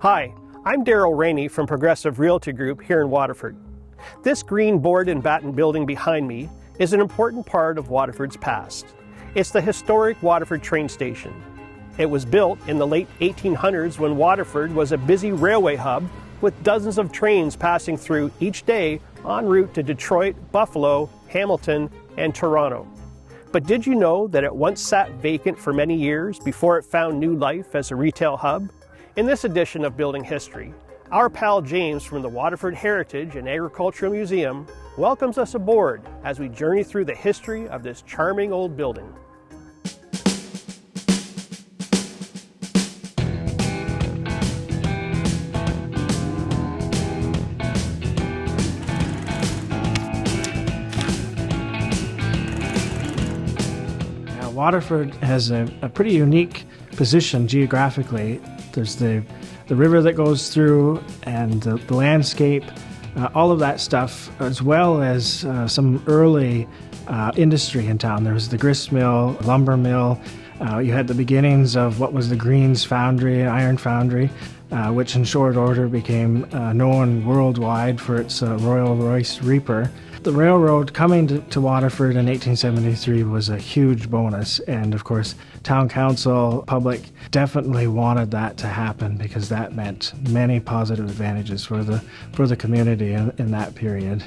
Hi, I'm Daryl Rainey from Progressive Realty Group here in Waterford. This green board and batten building behind me is an important part of Waterford's past. It's the historic Waterford train station. It was built in the late 1800s when Waterford was a busy railway hub with dozens of trains passing through each day en route to Detroit, Buffalo, Hamilton, and Toronto. But did you know that it once sat vacant for many years before it found new life as a retail hub? In this edition of Building History, our pal James from the Waterford Heritage and Agricultural Museum welcomes us aboard as we journey through the history of this charming old building. Waterford has a pretty unique position geographically. There's the river that goes through and the landscape, all of that stuff, as well as some early industry in town. There was the grist mill, lumber mill. You had the beginnings of what was the Greens Foundry, iron foundry, which in short order became known worldwide for its Royal Royce Reaper. The railroad coming to Waterford in 1873 was a huge bonus, and of course town council, public definitely wanted that to happen because that meant many positive advantages for the community in that period.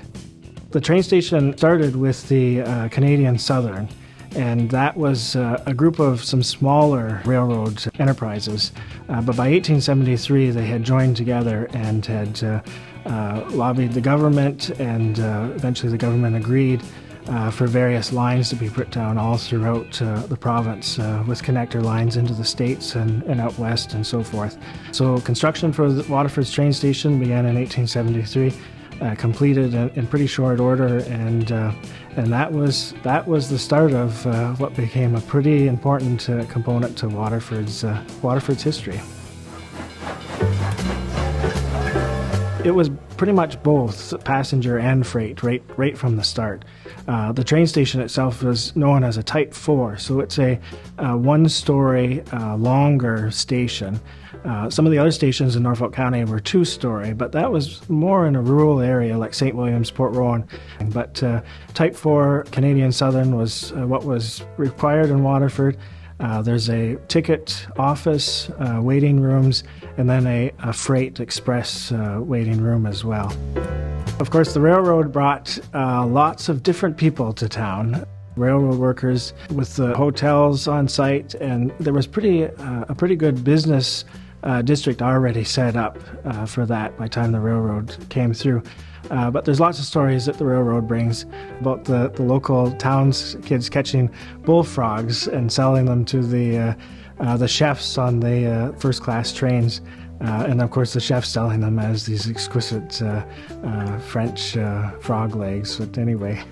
The train station started with the Canadian Southern, and that was a group of some smaller railroad enterprises. But by 1873, they had joined together and had lobbied the government, and eventually the government agreed for various lines to be put down all throughout the province with connector lines into the States and out west and so forth. So construction for the Waterford's train station began in 1873. Completed in pretty short order, and that was the start of what became a pretty important component to Waterford's history. It was pretty much both passenger and freight right from the start. The train station itself was known as a Type 4, so it's a one-story longer station. Some of the other stations in Norfolk County were two-story, but that was more in a rural area like St. Williams, Port Rowan. But Type 4 Canadian Southern was what was required in Waterford. There's a ticket office, waiting rooms, and then a freight express waiting room as well. Of course, the railroad brought lots of different people to town. Railroad workers with the hotels on site, and there was a pretty good business district already set up for that by the time the railroad came through. But there's lots of stories that the railroad brings about the local towns kids catching bullfrogs and selling them to the chefs on the first-class trains. And of course the chefs selling them as these exquisite French frog legs. But anyway.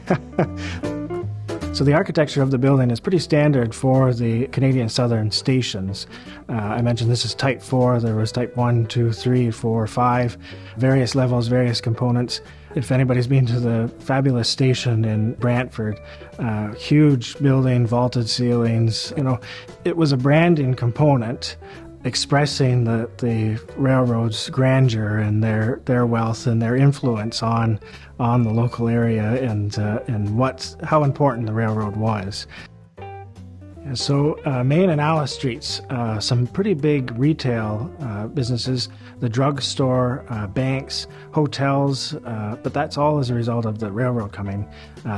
So the architecture of the building is pretty standard for the Canadian Southern stations. I mentioned this is Type 4. There was Type 1, 2, 3, 4, 5, various levels, various components. If anybody's been to the fabulous station in Brantford, huge building, vaulted ceilings, it was a branding component expressing the railroad's grandeur and their wealth and their influence on the local area and how important the railroad was. And so Main and Alice Streets, some pretty big retail businesses, the drugstore, banks, hotels, but that's all as a result of the railroad coming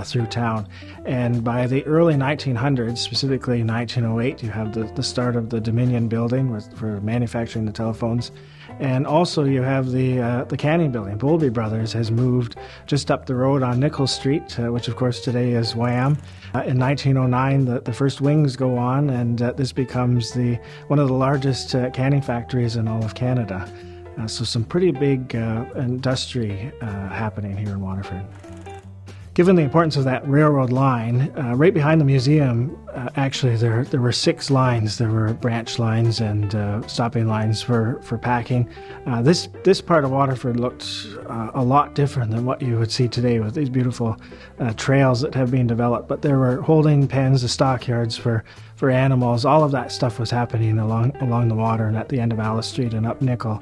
through town. And by the early 1900s, specifically 1908, you have the start of the Dominion building for manufacturing the telephones. And also you have the canning building. Bowlby Brothers has moved just up the road on Nicholl Street, which of course today is Wham. In 1909, the first wings go on, and this becomes one of the largest canning factories in all of Canada. So some pretty big industry happening here in Waterford. Given the importance of that railroad line, right behind the museum, actually there were 6 lines. There were branch lines and stopping lines for packing. This part of Waterford looked a lot different than what you would see today with these beautiful trails that have been developed. But there were holding pens, the stockyards for animals. All of that stuff was happening along the water and at the end of Alice Street and up Nicholl.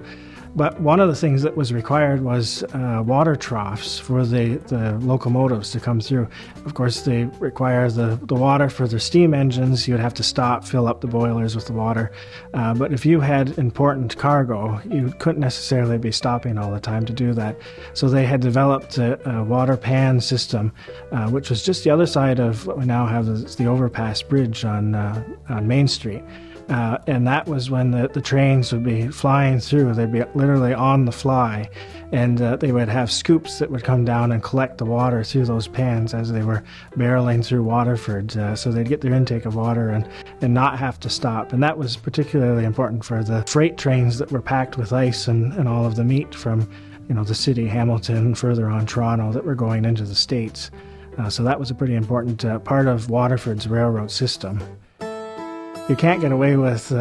But one of the things that was required was water troughs for the locomotives to come through. Of course, they require the water for the steam engines. You would have to stop, fill up the boilers with the water. But if you had important cargo, you couldn't necessarily be stopping all the time to do that. So they had developed a water pan system, which was just the other side of what we now have the overpass bridge on Main Street. And that was when the trains would be flying through. They'd be literally on the fly, and they would have scoops that would come down and collect the water through those pans as they were barreling through Waterford. So they'd get their intake of water and not have to stop. And that was particularly important for the freight trains that were packed with ice and all of the meat from the city, Hamilton, further on Toronto, that were going into the States. So that was a pretty important part of Waterford's railroad system. You can't get away with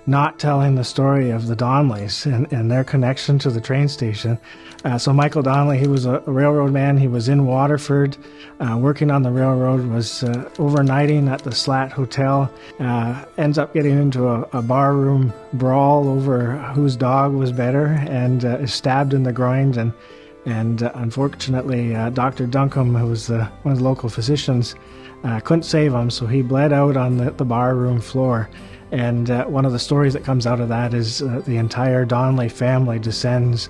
not telling the story of the Donnellys and their connection to the train station. So Michael Donnelly, he was a railroad man. He was in Waterford, working on the railroad, was overnighting at the Slat Hotel, ends up getting into a barroom brawl over whose dog was better, and is stabbed in the groins. And unfortunately, Dr. Duncombe, who was one of the local physicians, couldn't save him, so he bled out on the bar room floor. And one of the stories that comes out of that is the entire Donnelly family descends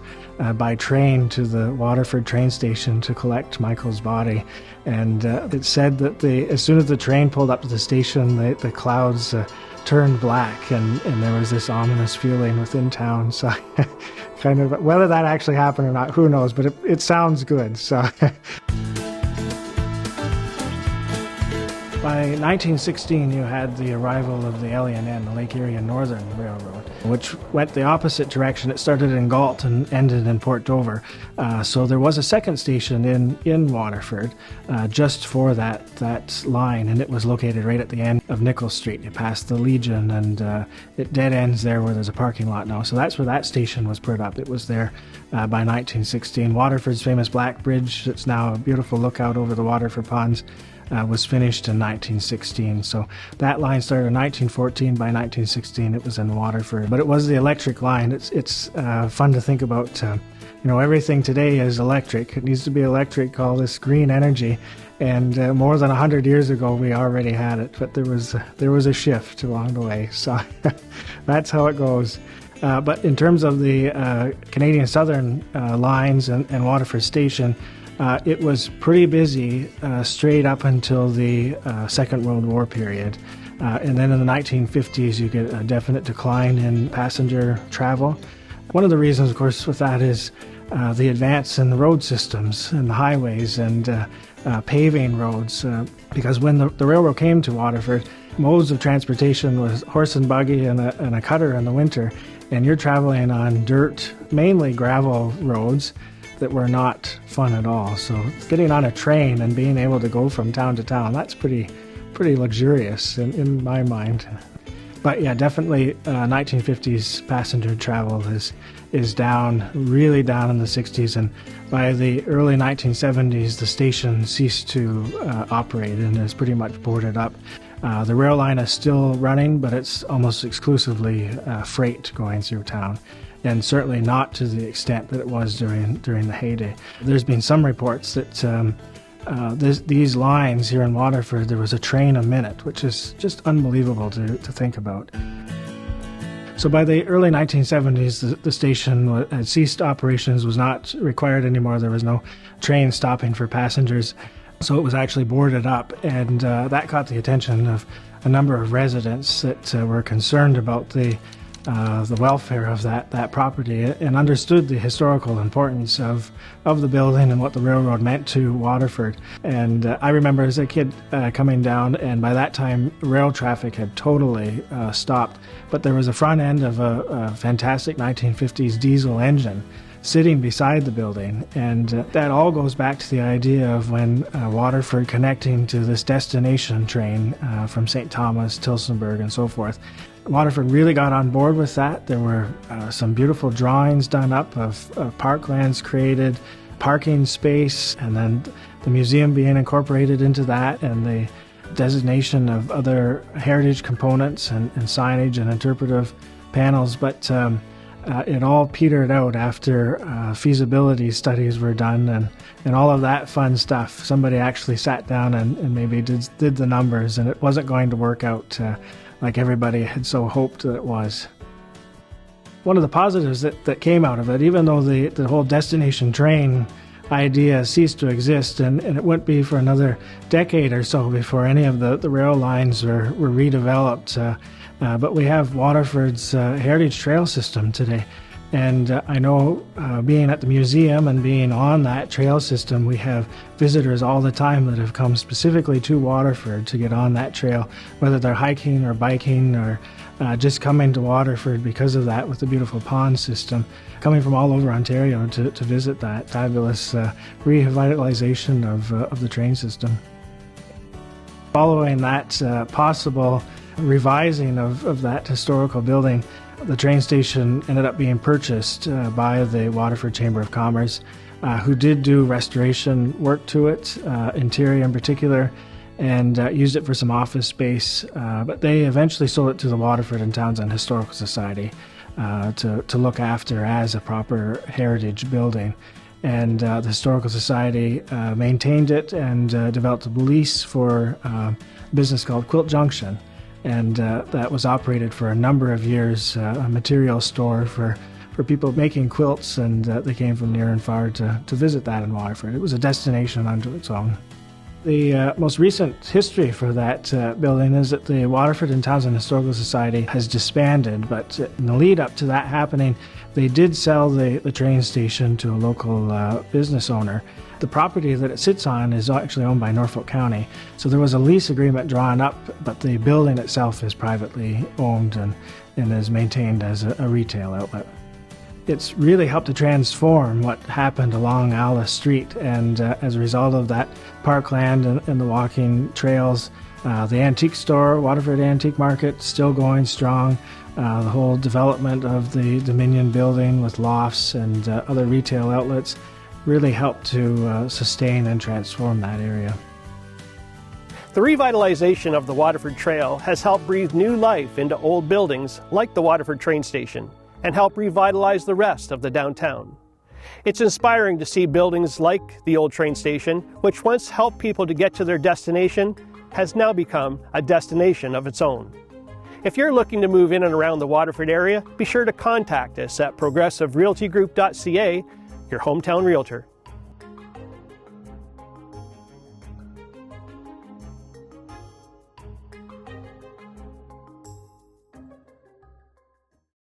by train to the Waterford train station to collect Michael's body. And it's said that as soon as the train pulled up to the station, the clouds turned black, and there was this ominous feeling within town. So kind of, whether that actually happened or not, who knows, but it sounds good. So by 1916, you had the arrival of the LENN, the Lake Erie and Northern Railroad, which went the opposite direction. It started in Galt and ended in Port Dover. So there was a second station in Waterford just for that line, and it was located right at the end of Nicholl Street. You pass the Legion, and it dead ends there where there's a parking lot now. So that's where that station was put up. It was there by 1916. Waterford's famous Black Bridge, that's now a beautiful lookout over the Waterford Ponds, was finished in 1916. So that line started in 1914. By 1916, it was in Waterford. But it was the electric line. It's fun to think about. Everything today is electric. It needs to be electric, all this green energy. And more than 100 years ago, we already had it. But there was a shift along the way. So that's how it goes. But in terms of the Canadian Southern lines and Waterford Station, it was pretty busy straight up until the Second World War period. And then in the 1950s, you get a definite decline in passenger travel. One of the reasons, of course, with that is the advance in the road systems and the highways and paving roads. Because when the railroad came to Waterford, modes of transportation was horse and buggy and a cutter in the winter. And you're traveling on dirt, mainly gravel roads, that were not fun at all. So getting on a train and being able to go from town to town, that's pretty luxurious in my mind. But yeah, definitely 1950s passenger travel is down, really down in the 60s, and by the early 1970s the station ceased to operate and is pretty much boarded up. The rail line is still running, but it's almost exclusively freight going through town, and certainly not to the extent that it was during the heyday. There's been some reports that these lines here in Waterford, there was a train a minute, which is just unbelievable to think about. So by the early 1970s, the station had ceased operations, was not required anymore. There was no train stopping for passengers. So it was actually boarded up, and that caught the attention of a number of residents that were concerned about the welfare of that property and understood the historical importance of the building and what the railroad meant to Waterford. And I remember as a kid coming down, and by that time rail traffic had totally stopped, but there was a front end of a fantastic 1950s diesel engine sitting beside the building, and that all goes back to the idea of when Waterford connecting to this destination train from St. Thomas, Tillsonburg, and so forth. Waterford really got on board with that. There were some beautiful drawings done up of parklands created, parking space, and then the museum being incorporated into that, and the designation of other heritage components and signage and interpretive panels. But it all petered out after feasibility studies were done and all of that fun stuff. Somebody actually sat down and maybe did the numbers, and it wasn't going to work out like everybody had so hoped that it was. One of the positives that came out of it, even though the whole destination train idea ceased to exist, and it wouldn't be for another decade or so before any of the rail lines were redeveloped, but we have Waterford's heritage trail system today. And I know being at the museum and being on that trail system, we have visitors all the time that have come specifically to Waterford to get on that trail, whether they're hiking or biking or just coming to Waterford because of that with the beautiful pond system, coming from all over Ontario to visit that fabulous revitalization of the train system. Following that possible revising of that historical building, the train station ended up being purchased by the Waterford Chamber of Commerce, who did do restoration work to it, interior in particular, and used it for some office space. But they eventually sold it to the Waterford and Townsend Historical Society to look after as a proper heritage building. And the Historical Society maintained it and developed a lease for a business called Quilt Junction. And that was operated for a number of years, a material store for people making quilts, and they came from near and far to visit that in Waterford. It was a destination unto its own. The most recent history for that building is that the Waterford and Townsend Historical Society has disbanded, but in the lead up to that happening, they did sell the train station to a local business owner. The property that it sits on is actually owned by Norfolk County, so there was a lease agreement drawn up, but the building itself is privately owned and is maintained as a retail outlet. It's really helped to transform what happened along Alice Street, and as a result of that parkland and the walking trails, the antique store, Waterford Antique Market, still going strong. The whole development of the Dominion building with lofts and other retail outlets really helped to sustain and transform that area. The revitalization of the Waterford Trail has helped breathe new life into old buildings like the Waterford train station and help revitalize the rest of the downtown. It's inspiring to see buildings like the old train station, which once helped people to get to their destination, has now become a destination of its own. If you're looking to move in and around the Waterford area, be sure to contact us at ProgressiveRealtyGroup.ca, your hometown realtor.